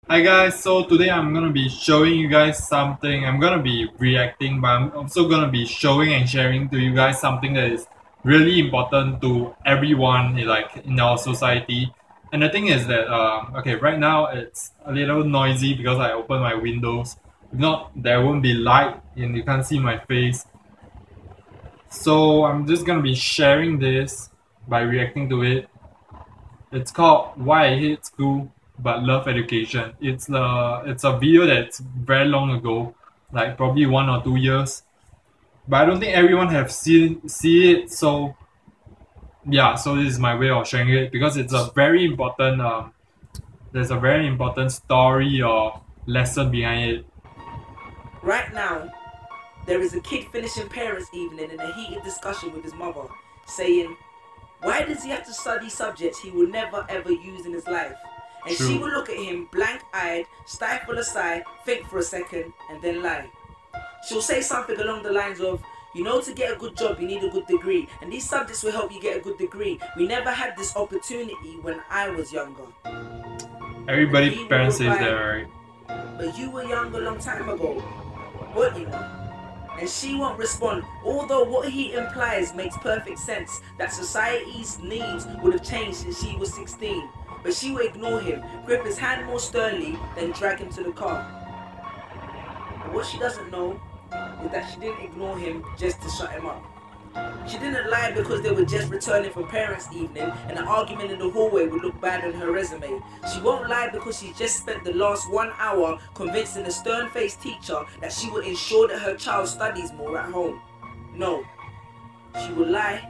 Hi guys, so today I'm gonna be showing you guys something. I'm gonna be reacting, but I'm also gonna be showing and sharing to you guys something that is really important to everyone like in our society. And the thing is that okay, right now it's a little noisy because I opened my windows. If not, there won't be light and you can't see my face. So I'm just gonna be sharing this by reacting to it. It's called "Why I Hate School But Love Education." It's a video that's very long ago, like probably 1 or 2 years. But I don't think everyone have see it. So yeah, so this is my way of sharing it because it's a very important. There's a very important story or lesson behind it. Right now, there is a kid finishing parents' evening in a heated discussion with his mother, saying, why does he have to study subjects he will never ever use in his life? And she will True. look at him blank-eyed, stifle a sigh, think for a second, and then lie. She'll say something along the lines of, you know, to get a good job you need a good degree, and these subjects will help you get a good degree. We never had this opportunity when I was younger. And Everybody he will parents says that, reply, right? but you were young a long time ago, weren't you? And she won't respond, although what he implies makes perfect sense, that society's needs would have changed since she was 16. But she will ignore him, grip his hand more sternly, then drag him to the car. But what she doesn't know is that she didn't ignore him just to shut him up. She didn't lie because they were just returning from parents' evening and an argument in the hallway would look bad on her resume. She won't lie because she just spent the last 1 hour convincing a stern-faced teacher that she will ensure that her child studies more at home. No, she will lie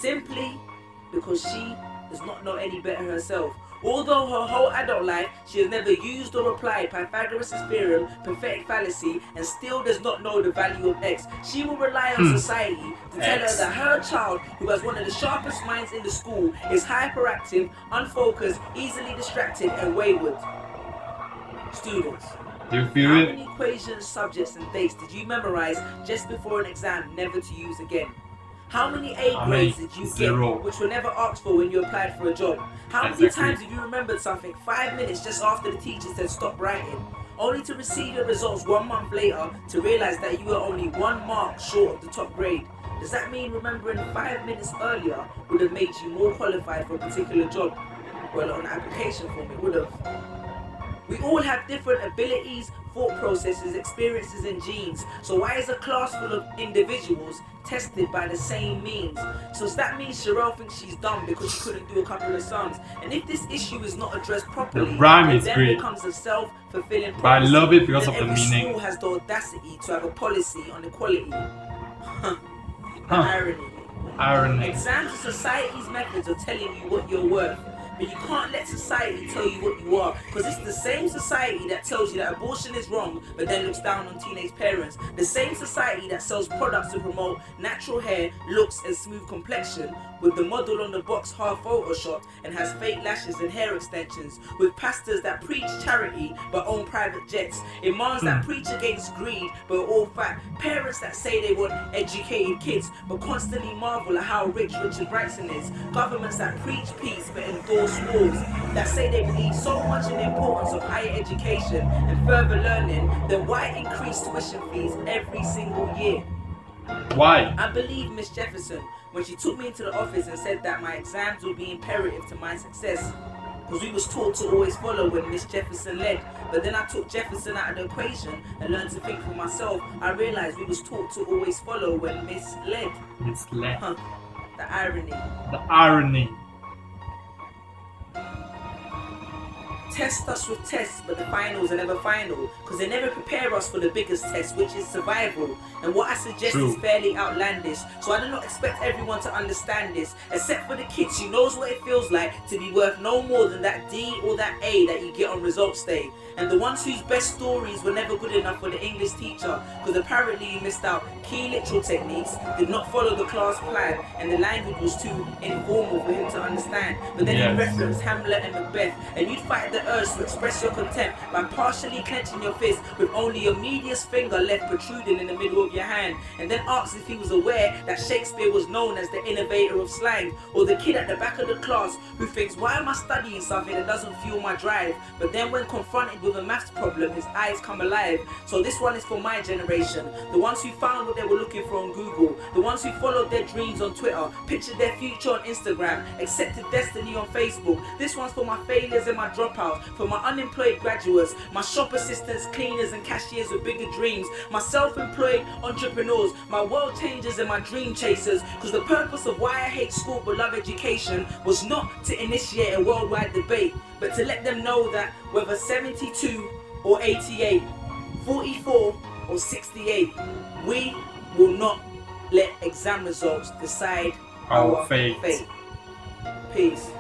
simply because she does not know any better herself. Although her whole adult life she has never used or applied Pythagoras' theorem, pathetic fallacy, and still does not know the value of x, she will rely on society to tell her X. that her child, who has one of the sharpest minds in the school, is hyperactive, unfocused, easily distracted, and wayward. Students, Do you feel how it? many equations, subjects, and dates did you memorize just before an exam never to use again? How many A How grades many? did you Zero. get which were never asked for when you applied for a job? How many Exactly. times have you remembered something 5 minutes just after the teacher said stop writing, only to receive your results 1 month later to realize that you were only 1 mark short of the top grade? Does that mean remembering 5 minutes earlier would have made you more qualified for a particular job? Well, on an application form it would have. We all have different abilities, thought processes, experiences, and genes. So why is a class full of individuals tested by the same means? So that means Sherelle thinks she's dumb because she couldn't do a couple of sums. And if this issue is not addressed The properly, rhyme it is then great, becomes a self-fulfilling but I prophecy. love it because Then of the every meaning. school has the audacity to have a policy on equality. The Huh. irony. Irony. Exams are society's methods of telling you what you're worth. But you can't let society tell you what you are, because it's the same society that tells you that abortion is wrong but then looks down on teenage parents. The same society that sells products to promote natural hair, looks and smooth complexion, with the model on the box half photoshopped and has fake lashes and hair extensions, with pastors that preach charity but own private jets, imams that preach against greed but are all fat, parents that say they want educated kids but constantly marvel at how rich Richard Branson is, governments that preach peace but endorse wars, that say they believe so much in the importance of higher education and further learning, then why increase tuition fees every single year? Why? I believe Miss Jefferson when she took me into the office and said that my exams would be imperative to my success. Because we was taught to always follow when Miss Jefferson led. But then I took Jefferson out of the equation and learned to think for myself. I realized we was taught to always follow when Miss led. Misled. Huh. The irony. The irony. Test us with tests, but the finals are never final, because they never prepare us for the biggest test, which is survival. And what I suggest True. is fairly outlandish, so I do not expect everyone to understand this, except for the kids who knows what it feels like to be worth no more than that D or that A that you get on results day, and the ones whose best stories were never good enough for the English teacher, because apparently you missed out key literal techniques, did not follow the class plan, and the language was too informal for him to understand. But then he referenced Hamlet and Macbeth, and you'd fight the the urge to express your contempt by partially clenching your fist with only your medius finger left protruding in the middle of your hand, and then asks if he was aware that Shakespeare was known as the innovator of slang, or the kid at the back of the class who thinks, why am I studying something that doesn't fuel my drive? But then when confronted with a maths problem, his eyes come alive. So this one is for my generation, the ones who found what they were looking for on Google, the ones who followed their dreams on Twitter, pictured their future on Instagram, accepted destiny on Facebook. This one's for my failures and my dropouts, for my unemployed graduates, my shop assistants, cleaners and cashiers with bigger dreams, my self-employed entrepreneurs, my world changers and my dream chasers, because the purpose of why I hate school but love education was not to initiate a worldwide debate, but to let them know that whether 72 or 88, 44 or 68, we will not let exam results decide our fate. Peace.